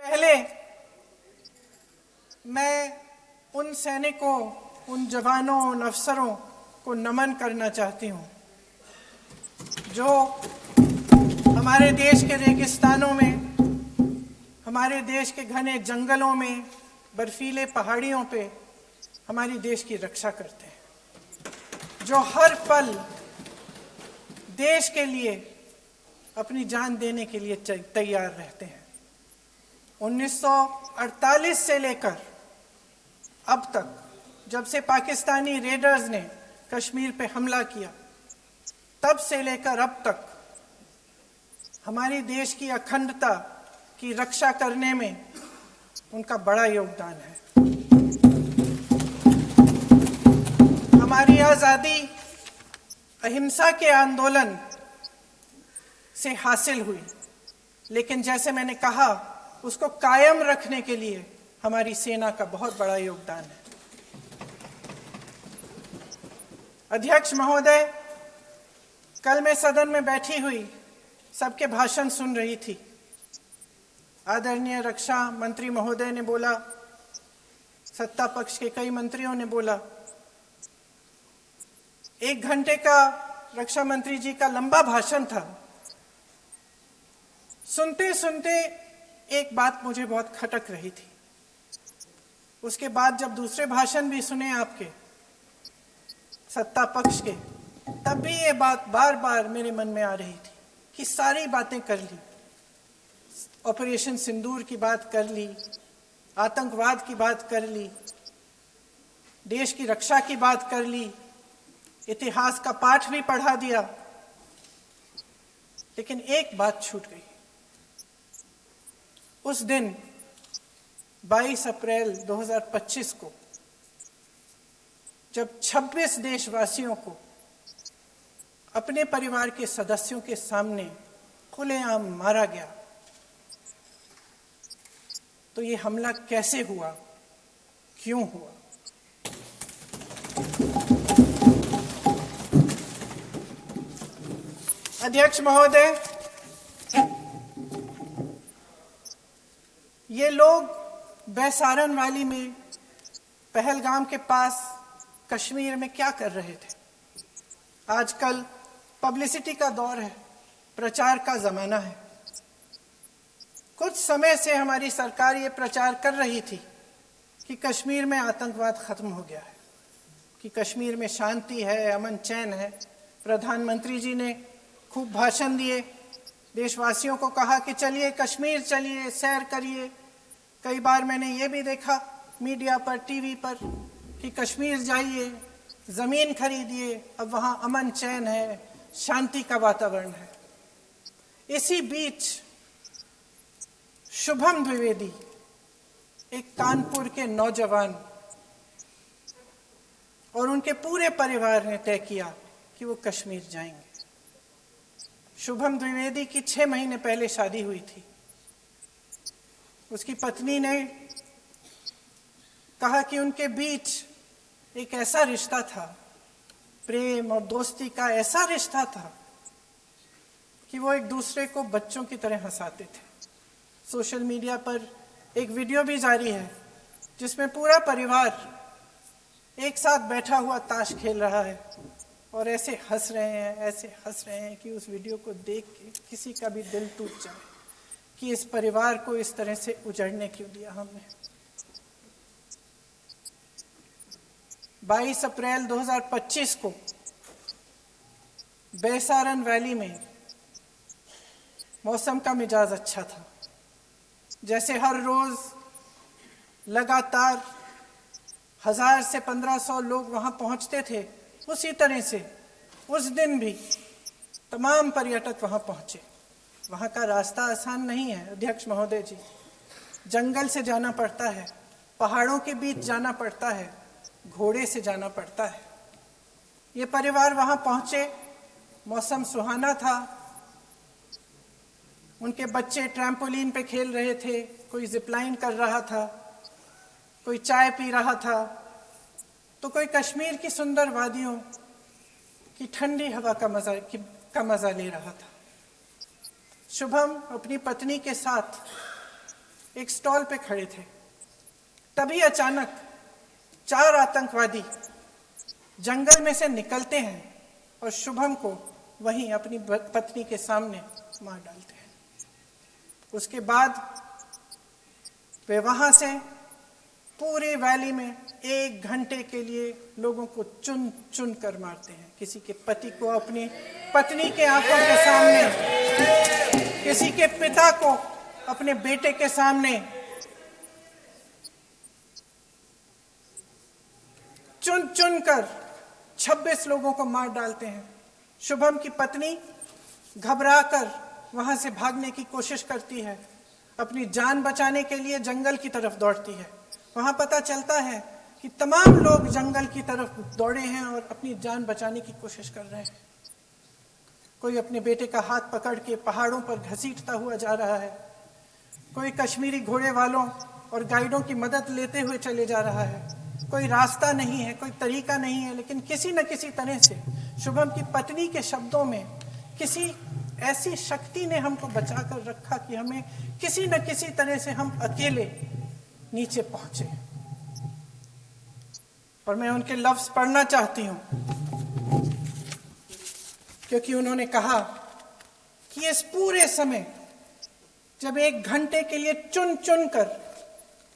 पहले मैं उन सैनिकों, उन जवानों, उन अफसरों को नमन करना चाहती हूँ जो हमारे देश के रेगिस्तानों में, हमारे देश के घने जंगलों में, बर्फीले पहाड़ियों पे हमारी देश की रक्षा करते हैं, जो हर पल देश के लिए अपनी जान देने के लिए तैयार रहते हैं। 1948 से लेकर अब तक, जब से पाकिस्तानी रेडर्स ने कश्मीर पे हमला किया, तब से लेकर अब तक हमारी देश की अखंडता की रक्षा करने में उनका बड़ा योगदान है। हमारी आज़ादी अहिंसा के आंदोलन से हासिल हुई, लेकिन जैसे मैंने कहा, उसको कायम रखने के लिए हमारी सेना का बहुत बड़ा योगदान है। अध्यक्ष महोदय, कल मैं सदन में बैठी हुई सबके भाषण सुन रही थी। आदरणीय रक्षा मंत्री महोदय ने बोला, सत्ता पक्ष के कई मंत्रियों ने बोला। 1 घंटे का रक्षा मंत्री जी का लंबा भाषण था। सुनते सुनते एक बात मुझे बहुत खटक रही थी। उसके बाद जब दूसरे भाषण भी सुने आपके सत्ता पक्ष के, तब भी ये बात बार बार मेरे मन में आ रही थी कि सारी बातें कर ली, ऑपरेशन सिंदूर की बात कर ली, आतंकवाद की बात कर ली, देश की रक्षा की बात कर ली, इतिहास का पाठ भी पढ़ा दिया, लेकिन एक बात छूट गई। उस दिन 22 अप्रैल 2025 को जब 26 देशवासियों को अपने परिवार के सदस्यों के सामने खुलेआम मारा गया, तो ये हमला कैसे हुआ, क्यों हुआ? अध्यक्ष महोदय, ये लोग बैसारन वैली में, पहलगाम के पास कश्मीर में क्या कर रहे थे? आजकल पब्लिसिटी का दौर है, प्रचार का जमाना है। कुछ समय से हमारी सरकार ये प्रचार कर रही थी कि कश्मीर में आतंकवाद खत्म हो गया है, कि कश्मीर में शांति है, अमन चैन है। प्रधानमंत्री जी ने खूब भाषण दिए, देशवासियों को कहा कि चलिए कश्मीर चलिए, सैर करिए। कई बार मैंने ये भी देखा मीडिया पर, टीवी पर, कि कश्मीर जाइए, ज़मीन खरीदिए, अब वहाँ अमन चैन है, शांति का वातावरण है। इसी बीच शुभम द्विवेदी, एक कानपुर के नौजवान, और उनके पूरे परिवार ने तय किया कि वो कश्मीर जाएंगे। शुभम द्विवेदी की 6 महीने पहले शादी हुई थी। उसकी पत्नी ने कहा कि उनके बीच एक ऐसा रिश्ता था, प्रेम और दोस्ती का ऐसा रिश्ता था कि वो एक दूसरे को बच्चों की तरह हंसाते थे। सोशल मीडिया पर एक वीडियो भी जारी है जिसमें पूरा परिवार एक साथ बैठा हुआ ताश खेल रहा है और ऐसे हंस रहे हैं कि उस वीडियो को देख के किसी का भी दिल टूट जाए कि इस परिवार को इस तरह से उजड़ने क्यों दिया हमने। 22 अप्रैल 2025 को बैसारन वैली में मौसम का मिजाज अच्छा था। जैसे हर रोज लगातार 1000 से 1500 लोग वहां पहुंचते थे, उसी तरह से उस दिन भी तमाम पर्यटक वहां पहुंचे। वहां का रास्ता आसान नहीं है अध्यक्ष महोदय जी, जंगल से जाना पड़ता है, पहाड़ों के बीच जाना पड़ता है, घोड़े से जाना पड़ता है। ये परिवार वहां पहुंचे, मौसम सुहाना था, उनके बच्चे ट्रैम्पोलिन पे खेल रहे थे, कोई जिपलाइन कर रहा था, कोई चाय पी रहा था, तो कोई कश्मीर की सुंदर वादियों की ठंडी हवा का मजा ले रहा था। शुभम अपनी पत्नी के साथ एक स्टॉल पे खड़े थे। तभी अचानक 4 आतंकवादी जंगल में से निकलते हैं और शुभम को वहीं अपनी पत्नी के सामने मार डालते हैं। उसके बाद वे वहां से पूरे वैली में 1 घंटे के लिए लोगों को चुन चुन कर मारते हैं। किसी के पति को अपनी पत्नी के आंखों के सामने, किसी के पिता को अपने बेटे के सामने, चुन चुन कर 26 लोगों को मार डालते हैं। शुभम की पत्नी घबराकर वहां से भागने की कोशिश करती है, अपनी जान बचाने के लिए जंगल की तरफ दौड़ती है। वहां पता चलता है कि तमाम लोग जंगल की तरफ दौड़े हैं और अपनी जान बचाने की कोशिश कर रहे हैं। कोई अपने बेटे का हाथ पकड़ के पहाड़ों पर घसीटता हुआ जा रहा है, कोई कश्मीरी घोड़े वालों और गाइडों की मदद लेते हुए चले जा रहा है। कोई रास्ता नहीं है, कोई तरीका नहीं है, लेकिन किसी न किसी तरह से शुभम की पत्नी के शब्दों में किसी ऐसी शक्ति ने हमको बचा कर रखा कि हमें किसी न किसी तरह से हम अकेले नीचे पहुंचे। और मैं उनके लफ्ज पढ़ना चाहती हूं, क्योंकि उन्होंने कहा कि इस पूरे समय जब 1 घंटे के लिए चुन चुन कर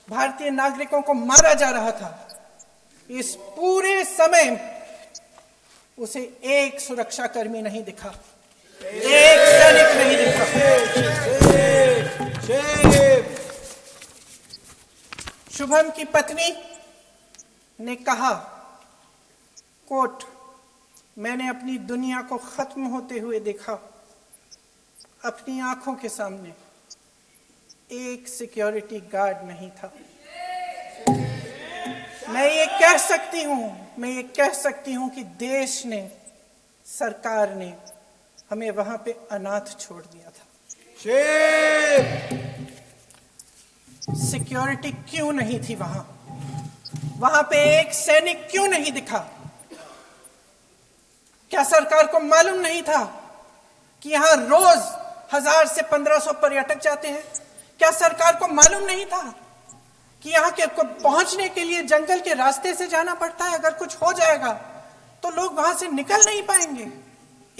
भारतीय नागरिकों को मारा जा रहा था, इस पूरे समय उसे एक सुरक्षाकर्मी नहीं दिखा, एक सैनिक नहीं दिखा। शुभम की पत्नी ने कहा, कोट, मैंने अपनी दुनिया को खत्म होते हुए देखा। अपनी आंखों के सामने एक सिक्योरिटी गार्ड नहीं था। मैं ये कह सकती हूं कि देश ने, सरकार ने हमें वहां पे अनाथ छोड़ दिया था। सिक्योरिटी क्यों नहीं थी वहां पे एक सैनिक क्यों नहीं दिखा? क्या सरकार को मालूम नहीं था कि यहां रोज 1000 से 1500 पर्यटक जाते हैं? क्या सरकार को मालूम नहीं था कि यहाँ के पहुंचने के लिए जंगल के रास्ते से जाना पड़ता है? अगर कुछ हो जाएगा तो लोग वहां से निकल नहीं पाएंगे।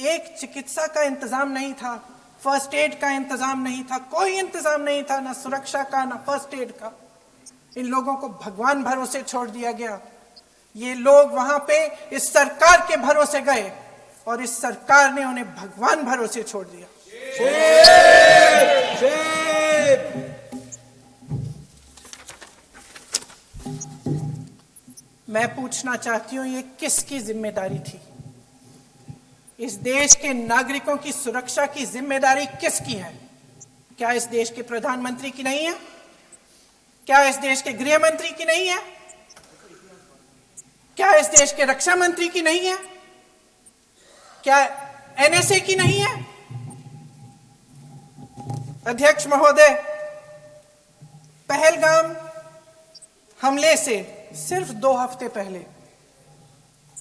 एक चिकित्सा का इंतजाम नहीं था, फर्स्ट एड का इंतजाम नहीं था, कोई इंतजाम नहीं था, ना सुरक्षा का, ना फर्स्ट एड का। इन लोगों को भगवान भरोसे छोड़ दिया गया। ये लोग वहां पे इस सरकार के भरोसे गए और इस सरकार ने उन्हें भगवान भरोसे छोड़ दिया। मैं पूछना चाहती हूं, ये किसकी जिम्मेदारी थी? इस देश के नागरिकों की सुरक्षा की जिम्मेदारी किसकी है? क्या इस देश के प्रधानमंत्री की नहीं है? क्या इस देश के गृह मंत्री की नहीं है? क्या इस देश के रक्षा मंत्री की नहीं है? क्या एनएसए की नहीं है? अध्यक्ष महोदय, पहलगाम हमले से सिर्फ 2 हफ्ते पहले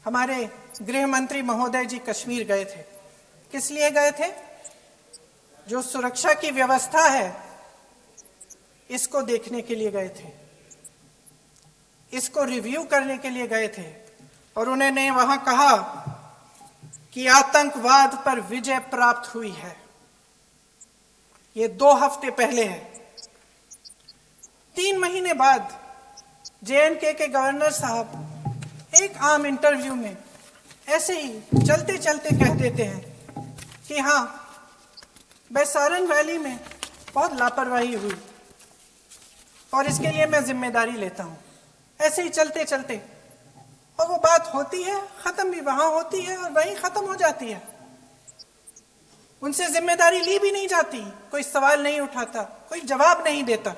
हमारे गृह मंत्री महोदय जी कश्मीर गए थे। किस लिए गए थे? जो सुरक्षा की व्यवस्था है इसको देखने के लिए गए थे, इसको रिव्यू करने के लिए गए थे। और उन्होंने वहां कहा कि आतंकवाद पर विजय प्राप्त हुई है। ये 2 हफ्ते पहले है। 3 महीने बाद जेएनके के गवर्नर साहब एक आम इंटरव्यू में ऐसे ही चलते चलते कह देते हैं कि हाँ, बैसारन वैली में बहुत लापरवाही हुई और इसके लिए मैं जिम्मेदारी लेता हूं। ऐसे ही चलते चलते, और वो बात होती है, खत्म भी वहां होती है और वहीं खत्म हो जाती है। उनसे जिम्मेदारी ली भी नहीं जाती, कोई सवाल नहीं उठाता, कोई जवाब नहीं देता।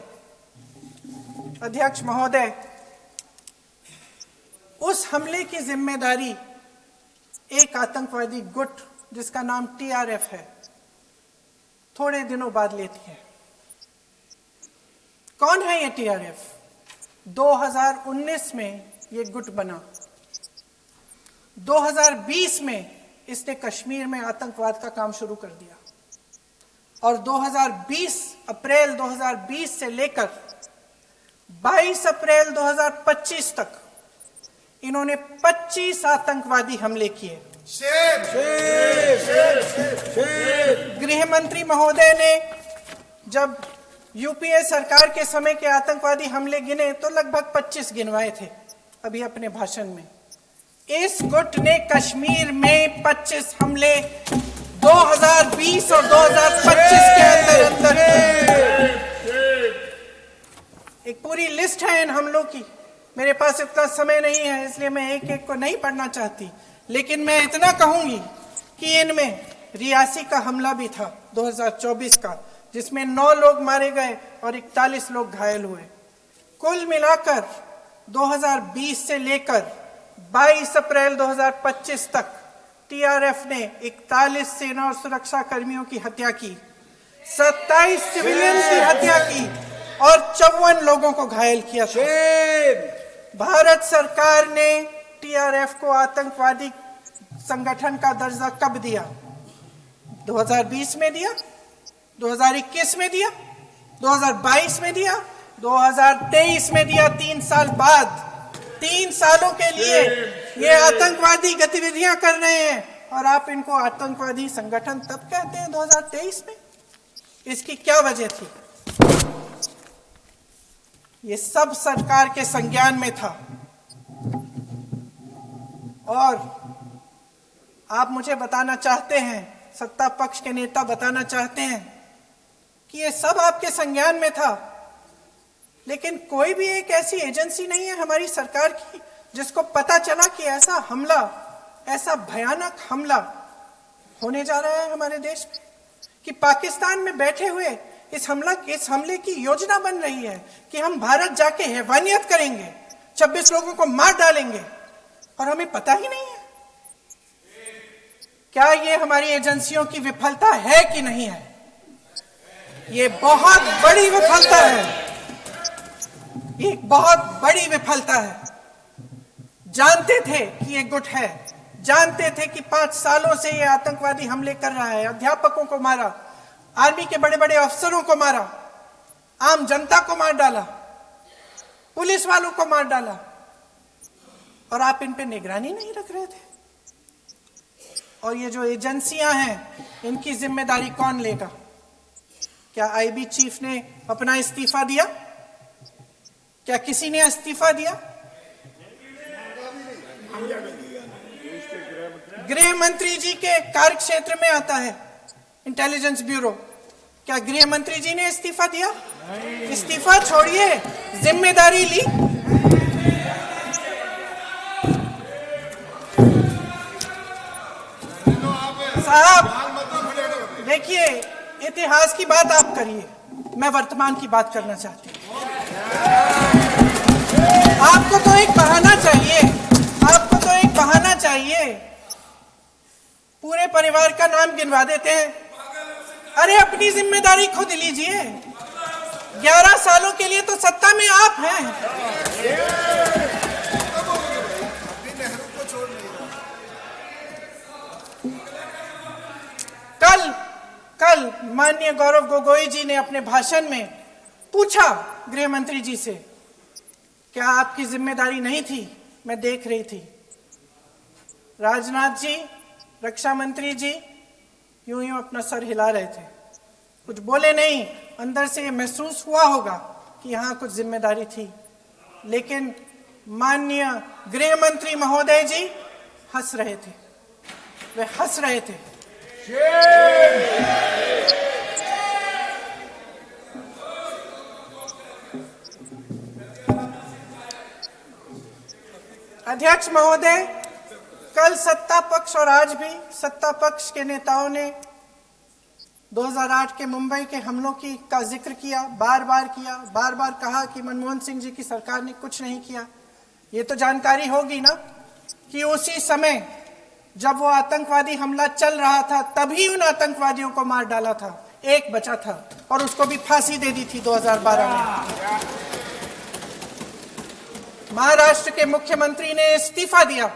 अध्यक्ष महोदय, उस हमले की जिम्मेदारी एक आतंकवादी गुट जिसका नाम टीआरएफ है थोड़े दिनों बाद लेती है। कौन है ये टीआरएफ? 2019 में ये गुट बना। 2020 में इसने कश्मीर में आतंकवाद का काम शुरू कर दिया और 2020 अप्रैल 2020 से लेकर 22 अप्रैल 2025 तक इन्होंने 25 आतंकवादी हमले किए। गृह मंत्री महोदय ने जब यूपीए सरकार के समय के आतंकवादी हमले गिने तो लगभग 25 गिनवाए थे अभी अपने भाषण में। इस गुट ने कश्मीर में 25 हमले 2020 और 2025 के अंदर एक पूरी लिस्ट है इन हमलों की। मेरे पास इतना समय नहीं है इसलिए मैं एक एक को नहीं पढ़ना चाहती, लेकिन मैं इतना कहूंगी कि इनमें रियासी का हमला भी था 2024 का, जिसमें 9 लोग मारे गए और 41 लोग घायल हुए। कुल मिलाकर 2020 से लेकर 22 अप्रैल 2025 तक टीआरएफ ने 41 सेना और सुरक्षा कर्मियों की हत्या की, 27 सिविलियन की हत्या की और 54 लोगों को घायल किया था। भारत सरकार ने टीआरएफ को आतंकवादी संगठन का दर्जा कब दिया? 2020 में दिया, 2021 में दिया, 2022 में दिया, 2023 में दिया। 3 साल बाद, 3 सालों के लिए ये आतंकवादी गतिविधियां कर रहे हैं और आप इनको आतंकवादी संगठन तब कहते हैं 2023 में। इसकी क्या वजह थी? ये सब सरकार के संज्ञान में था और आप मुझे बताना चाहते हैं, सत्ता पक्ष के नेता बताना चाहते हैं कि ये सब आपके संज्ञान में था, लेकिन कोई भी एक ऐसी एजेंसी नहीं है हमारी सरकार की जिसको पता चला कि ऐसा हमला, ऐसा भयानक हमला होने जा रहा है हमारे देश में, कि पाकिस्तान में बैठे हुए इस हमले की योजना बन रही है कि हम भारत जाके हैवानियत करेंगे, 26 लोगों को मार डालेंगे और हमें पता ही नहीं है। क्या ये हमारी एजेंसियों की विफलता है कि नहीं है? ये बहुत बड़ी विफलता है, ये बहुत बड़ी विफलता है। जानते थे कि ये गुट है, जानते थे कि 5 सालों से ये आतंकवादी हमले कर रहा है, अध्यापकों को मारा, आर्मी के बड़े बड़े अफसरों को मारा, आम जनता को मार डाला, पुलिस वालों को मार डाला, और आप इन पे निगरानी नहीं रख रहे थे। और ये जो एजेंसियां हैं इनकी जिम्मेदारी कौन लेगा? क्या आईबी चीफ ने अपना इस्तीफा दिया? क्या किसी ने इस्तीफा दिया? गृह मंत्री जी के कार्य क्षेत्र में आता है इंटेलिजेंस ब्यूरो। क्या गृह मंत्री जी ने इस्तीफा दिया? इस्तीफा छोड़िए, जिम्मेदारी ली। साहब देखिए, इतिहास की बात आप करिए, मैं वर्तमान की बात करना चाहती हूँ। आपको तो एक बहाना चाहिए, आपको तो एक बहाना चाहिए। पूरे परिवार का नाम गिनवा देते हैं। अरे अपनी जिम्मेदारी खुद लीजिए। 11 सालों के लिए तो सत्ता में आप हैं। कल माननीय गौरव गोगोई जी ने अपने भाषण में पूछा गृह मंत्री जी से, क्या आपकी जिम्मेदारी नहीं थी? मैं देख रही थी। राजनाथ जी, रक्षा मंत्री जी यूं यूं अपना सर हिला रहे थे, कुछ बोले नहीं। अंदर से ये महसूस हुआ होगा कि यहाँ कुछ जिम्मेदारी थी, लेकिन माननीय गृह मंत्री महोदय जी हंस रहे थे, वे हंस रहे थे। अध्यक्ष महोदय, कल सत्ता पक्ष और आज भी सत्ता पक्ष के नेताओं ने 2008 के मुंबई के हमलों का जिक्र किया, बार बार कहा कि मनमोहन सिंह जी की सरकार ने कुछ नहीं किया। ये तो जानकारी होगी ना कि उसी समय जब वो आतंकवादी हमला चल रहा था तभी उन आतंकवादियों को मार डाला था, एक बचा था और उसको भी फांसी दे दी थी 2012 में। महाराष्ट्र के मुख्यमंत्री ने इस्तीफा दिया।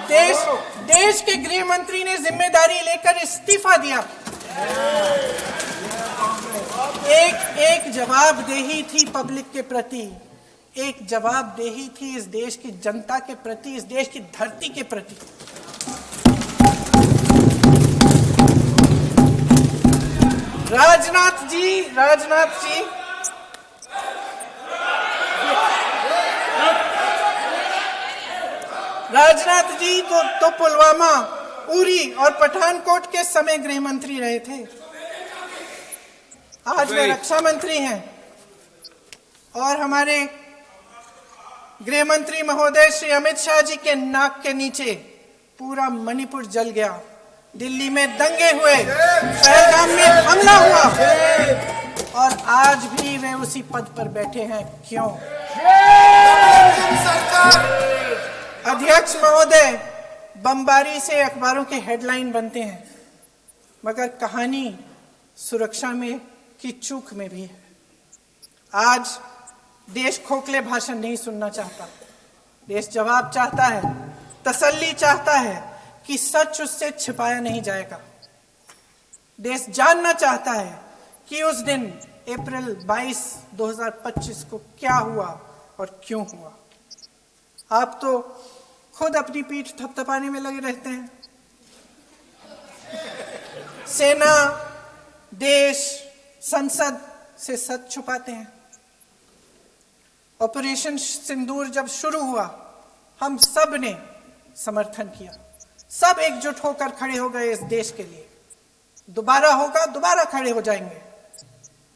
देश के गृह मंत्री ने जिम्मेदारी लेकर इस्तीफा दिया। एक जवाबदेही थी पब्लिक के प्रति, एक जवाबदेही थी इस देश की जनता के प्रति, इस देश की धरती के प्रति। राजनाथ जी तो पुलवामा, उरी और पठानकोट के समय गृह मंत्री रहे थे। आज वे रक्षा मंत्री हैं और हमारे गृह मंत्री महोदय श्री अमित शाह जी के नाक के नीचे पूरा मणिपुर जल गया, दिल्ली में दंगे हुए, पहलगाम में हमला हुआ और आज भी वे उसी पद पर बैठे हैं। क्यों? अध्यक्ष महोदय, बमबारी से अखबारों के हेडलाइन बनते हैं, मगर कहानी सुरक्षा में की चूक में भी है। आज देश खोखले भाषण नहीं सुनना चाहता, देश जवाब चाहता है, तसल्ली चाहता है कि सच उससे छिपाया नहीं जाएगा। देश जानना चाहता है कि उस दिन अप्रैल 22, 2025 को क्या हुआ और क्यों हुआ। आप तो खुद अपनी पीठ थपथपाने में लगे रहते हैं। सेना, देश, संसद से सच छुपाते हैं। ऑपरेशन सिंदूर जब शुरू हुआ, हम सब ने समर्थन किया, सब एकजुट होकर खड़े हो गए इस देश के लिए। दोबारा होगा, दोबारा खड़े हो जाएंगे।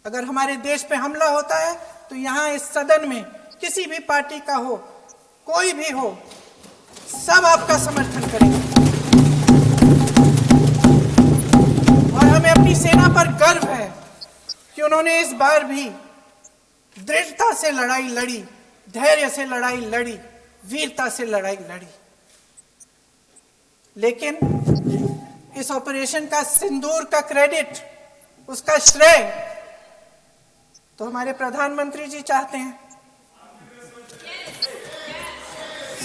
अगर हमारे देश पे हमला होता है तो यहाँ इस सदन में किसी भी पार्टी का हो, कोई भी हो, सब आपका समर्थन करेंगे। और हमें अपनी सेना पर गर्व है कि उन्होंने इस बार भी दृढ़ता से लड़ाई लड़ी, धैर्य से लड़ाई लड़ी, वीरता से लड़ाई लड़ी। लेकिन इस ऑपरेशन का सिंदूर का क्रेडिट, उसका श्रेय तो हमारे प्रधानमंत्री जी चाहते हैं।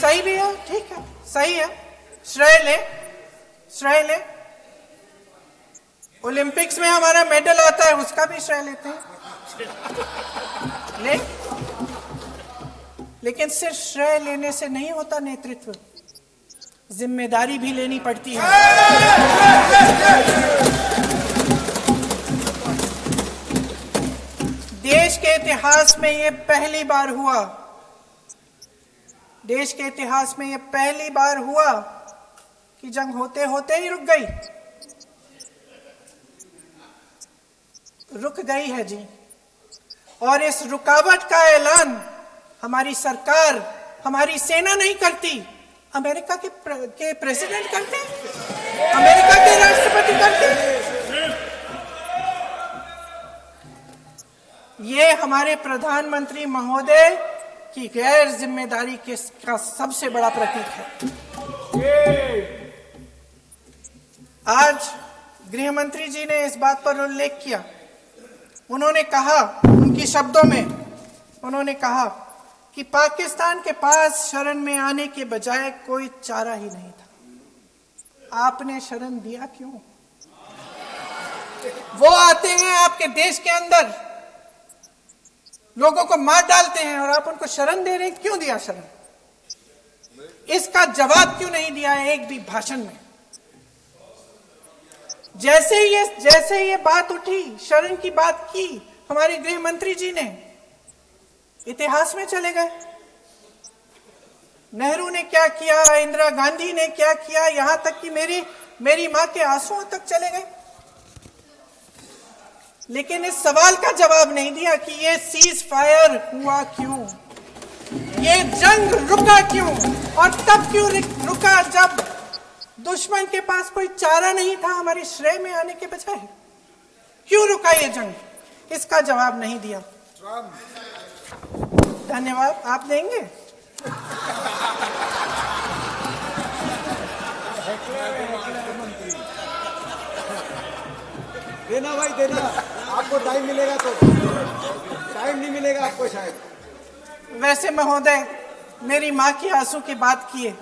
सही भी है, ठीक है, सही है, श्रेय ले। ओलंपिक्स में हमारा मेडल आता है, उसका भी श्रेय लेते हैं, लेकिन सिर्फ श्रेय लेने से नहीं होता नेतृत्व, जिम्मेदारी भी लेनी पड़ती है। देश के इतिहास में ये पहली बार हुआ, देश के इतिहास में ये पहली बार हुआ कि जंग होते होते ही रुक गई है जी। और इस रुकावट का ऐलान हमारी सरकार, हमारी सेना नहीं करती, अमेरिका के प्रेसिडेंट करते हैं, अमेरिका के राष्ट्रपति करते हैं। ये हमारे प्रधानमंत्री महोदय की गैर जिम्मेदारी का सबसे बड़ा प्रतीक है। आज गृह मंत्री जी ने इस बात पर उल्लेख किया। उन्होंने कहा, उनकी शब्दों में उन्होंने कहा कि पाकिस्तान के पास शरण में आने के बजाय कोई चारा ही नहीं था। आपने शरण दिया क्यों? वो आते हैं आपके देश के अंदर, लोगों को मार डालते हैं और आप उनको शरण दे रहे हैं। क्यों दिया शरण? इसका जवाब क्यों नहीं दिया है एक भी भाषण में? जैसे ये बात उठी, शरण की बात की, हमारे गृह मंत्री जी ने इतिहास में चले गए। नेहरू ने क्या किया, इंदिरा गांधी ने क्या किया, यहां तक कि मेरी मां के आंसुओं तक चले गए। लेकिन इस सवाल का जवाब नहीं दिया कि ये सीज फायर हुआ क्यों, ये जंग रुका क्यों, और तब क्यों रुका जब दुश्मन के पास कोई चारा नहीं था हमारे श्रेय में आने के बजाय। क्यों रुका ये जंग? इसका जवाब नहीं दिया। धन्यवाद। आप देंगे? देना भाई, देना। आपको टाइम मिलेगा तो, टाइम नहीं मिलेगा आपको शायद। वैसे महोदय, मेरी माँ की आंसू की बात की है,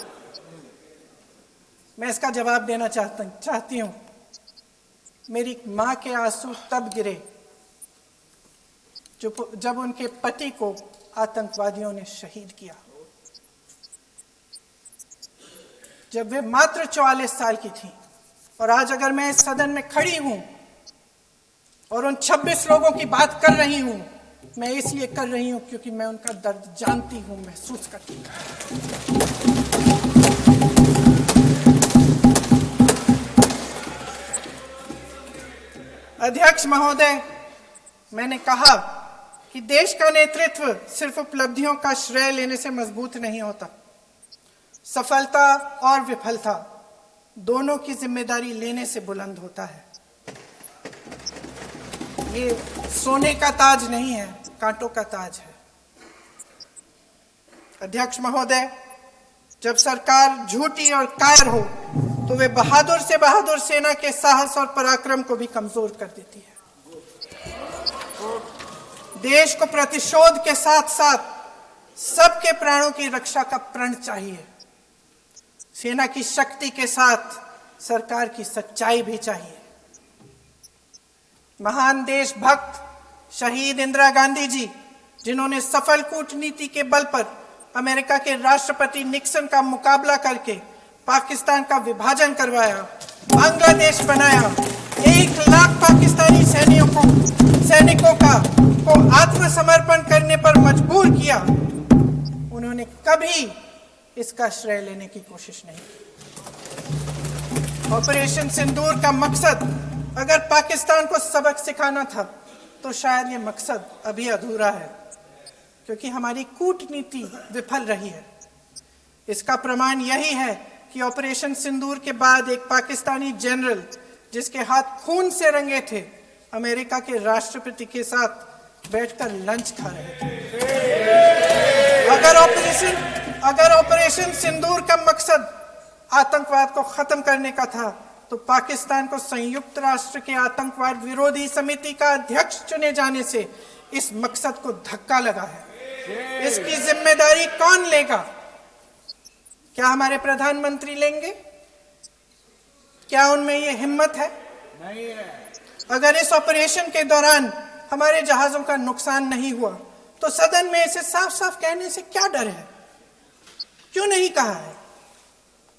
मैं इसका जवाब देना चाहती हूँ। मेरी मां के आंसू तब गिरे जब उनके पति को आतंकवादियों ने शहीद किया, जब वे मात्र 44 साल की थी। और आज अगर मैं इस सदन में खड़ी हूं और उन 26 लोगों की बात कर रही हूं, मैं इसलिए कर रही हूं क्योंकि मैं उनका दर्द जानती हूं, महसूस करती हूं। अध्यक्ष महोदय, मैंने कहा कि देश का नेतृत्व सिर्फ उपलब्धियों का श्रेय लेने से मजबूत नहीं होता। सफलता और विफलता दोनों की जिम्मेदारी लेने से बुलंद होता है। ये सोने का ताज नहीं है, कांटों का ताज है। अध्यक्ष महोदय, जब सरकार झूठी और कायर हो तो वे बहादुर से बहादुर सेना के साहस और पराक्रम को भी कमजोर कर देती है। देश को प्रतिशोध के साथ साथ सबके प्राणों की रक्षा का प्रण चाहिए। सेना की शक्ति के साथ सरकार की सच्चाई भी चाहिए। महान देशभक्त शहीद इंदिरा गांधी जी, जिन्होंने सफल कूटनीति के बल पर अमेरिका के राष्ट्रपति निक्सन का मुकाबला करके पाकिस्तान का विभाजन करवाया, बांग्लादेश बनाया, 1 लाख पाकिस्तानी सैनिकों को आत्मसमर्पण करने पर मजबूर किया, उन्होंने कभी इसका श्रेय लेने की कोशिश नहीं की। ऑपरेशन सिंदूर का मकसद अगर पाकिस्तान को सबक सिखाना था तो शायद ये मकसद अभी अधूरा है, क्योंकि हमारी कूटनीति विफल रही है। इसका प्रमाण यही है कि ऑपरेशन सिंदूर के बाद एक पाकिस्तानी जनरल, जिसके हाथ खून से रंगे थे, अमेरिका के राष्ट्रपति के साथ बैठकर लंच खा रहे थे। अगर ऑपरेशन सिंदूर का मकसद आतंकवाद को खत्म करने का था तो पाकिस्तान को संयुक्त राष्ट्र के आतंकवाद विरोधी समिति का अध्यक्ष चुने जाने से इस मकसद को धक्का लगा है। इसकी जिम्मेदारी कौन लेगा? क्या हमारे प्रधानमंत्री लेंगे? क्या उनमें ये हिम्मत है? नहीं है। अगर इस ऑपरेशन के दौरान हमारे जहाजों का नुकसान नहीं हुआ तो सदन में इसे साफ साफ कहने से क्या डर है? क्यों नहीं कहा है?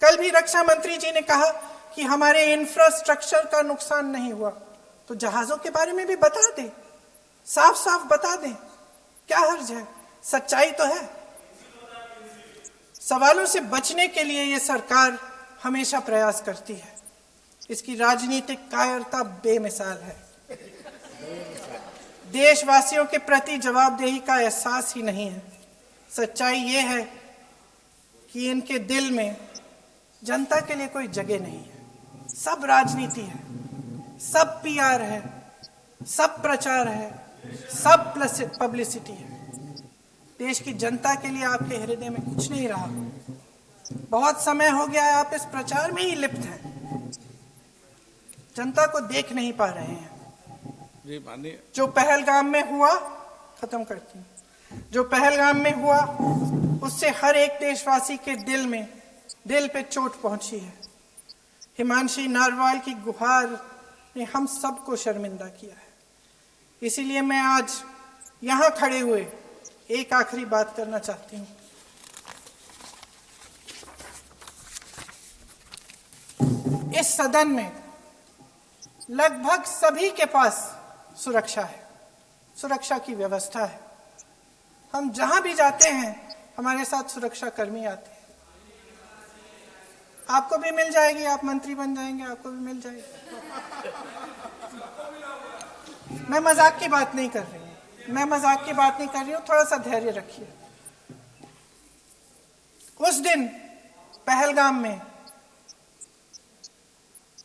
कल भी रक्षा मंत्री जी ने कहा कि हमारे इंफ्रास्ट्रक्चर का नुकसान नहीं हुआ, तो जहाजों के बारे में भी बता दें, साफ साफ बता दें, क्या हर्ज है? सच्चाई तो है। सवालों से बचने के लिए ये सरकार हमेशा प्रयास करती है। इसकी राजनीतिक कायरता बेमिसाल है। देशवासियों के प्रति जवाबदेही का एहसास ही नहीं है। सच्चाई ये है कि इनके दिल में जनता के लिए कोई जगह नहीं है। सब राजनीति है, सब पीआर है, सब प्रचार है, सब पब्लिसिटी है। देश की जनता के लिए आपके हृदय में कुछ नहीं रहा। बहुत समय हो गया है आप इस प्रचार में ही लिप्त हैं, जनता को देख नहीं पा रहे हैं। जो पहलगाम में हुआ, खत्म करती हूं, जो पहलगाम में हुआ उससे हर एक देशवासी के दिल पे चोट पहुंची है। हिमांशी नारवाल की गुहार ने हम सबको शर्मिंदा किया है। इसीलिए मैं आज यहां खड़े हुए एक आखिरी बात करना चाहती हूं। इस सदन में लगभग सभी के पास सुरक्षा है, सुरक्षा की व्यवस्था है। हम जहां भी जाते हैं हमारे साथ सुरक्षा कर्मी आते हैं। आपको भी मिल जाएगी, आप मंत्री बन जाएंगे, आपको भी मिल जाएगी। मैं मजाक की बात नहीं कर रही हूं, थोड़ा सा धैर्य रखिए। उस दिन पहलगाम में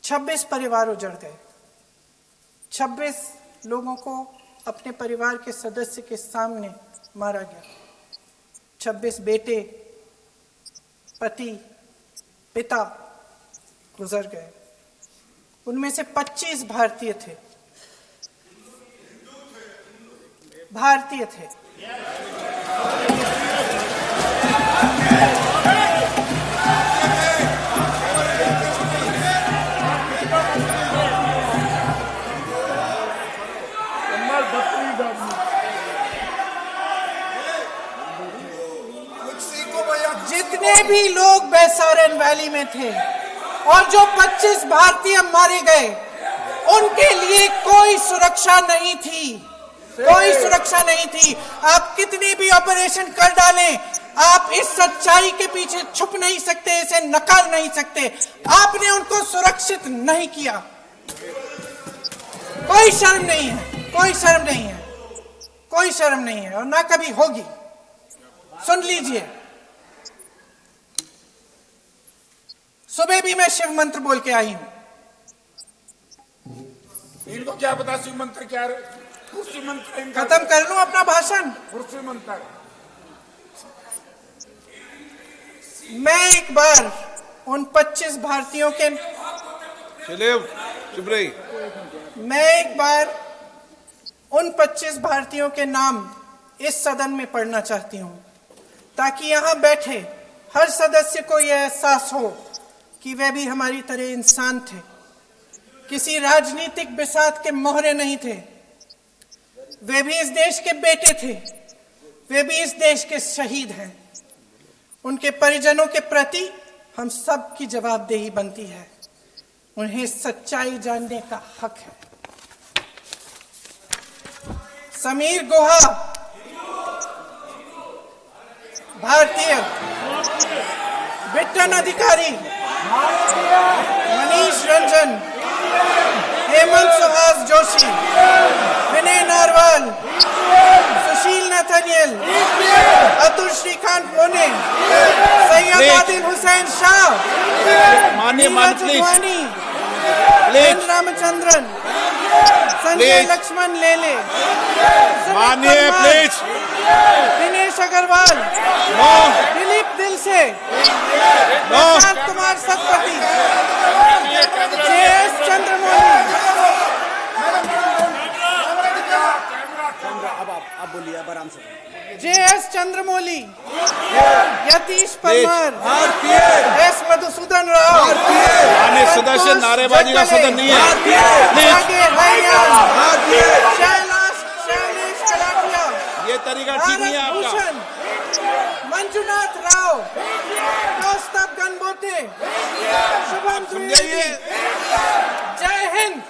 26 परिवार उजड़ गए। 26 लोगों को अपने परिवार के सदस्य के सामने मारा गया। 26 बेटे, पति, पिता गुजर गए। उनमें से 25 भारतीय थे। जितने भी लोग बैसारन वैली में थे और जो 25 भारतीय मारे गए, उनके लिए कोई सुरक्षा नहीं थी, कोई सुरक्षा नहीं थी। आप कितनी भी ऑपरेशन कर डालें, आप इस सच्चाई के पीछे छुप नहीं सकते, इसे नकार नहीं सकते। आपने उनको सुरक्षित नहीं किया। कोई शर्म नहीं है, कोई शर्म नहीं है, कोई शर्म नहीं है और ना कभी होगी। सुन लीजिए, सुबह भी मैं शिव मंत्र बोल के आई हूं। इनको क्या पता शिव मंत्र क्या है? शिव मंत्र खत्म कर लूं अपना भाषण। शिव मंत्र मैं एक बार उन 25 भारतीयों के मैं एक बार उन 25 भारतीयों के नाम इस सदन में पढ़ना चाहती हूं, ताकि यहां बैठे हर सदस्य को यह एहसास हो कि वे भी हमारी तरह इंसान थे, किसी राजनीतिक बिसात के मोहरे नहीं थे। वे भी इस देश के बेटे थे, वे भी इस देश के शहीद हैं। उनके परिजनों के प्रति हम सब की जवाबदेही बनती है। उन्हें सच्चाई जानने का हक है। समीर गुहा भारतीय, बिट्टन अधिकारी, मनीष रंजन, हेमंत सुहास जोशी, विनय नारवाल, सुशील नथनियल, अतुल श्रीकांत मोने, सैयद आदिल हुसैन शाह, नीरज उद्वानी, एन रामचंद्रन, संजय लक्ष्मण लेले, मानिए प्लीज, दिनेश अग्रवाल, दिलीप दिल से, प्रशांत कुमार सतपति, JS चंद्रमौली, अब बोलिए, अब आराम से। JS चंद्रमौली, यतीश परमार, S मधुसूदन राव, माननीय सदस्य, नारेबाजी का सदन नहीं है। शैलेश कलाटिया, ये तरीका ठीक नहीं है आपका। मंजुनाथ राव, कौस्तभ गणबोते, शुभम द्विवेदी। जय हिंद।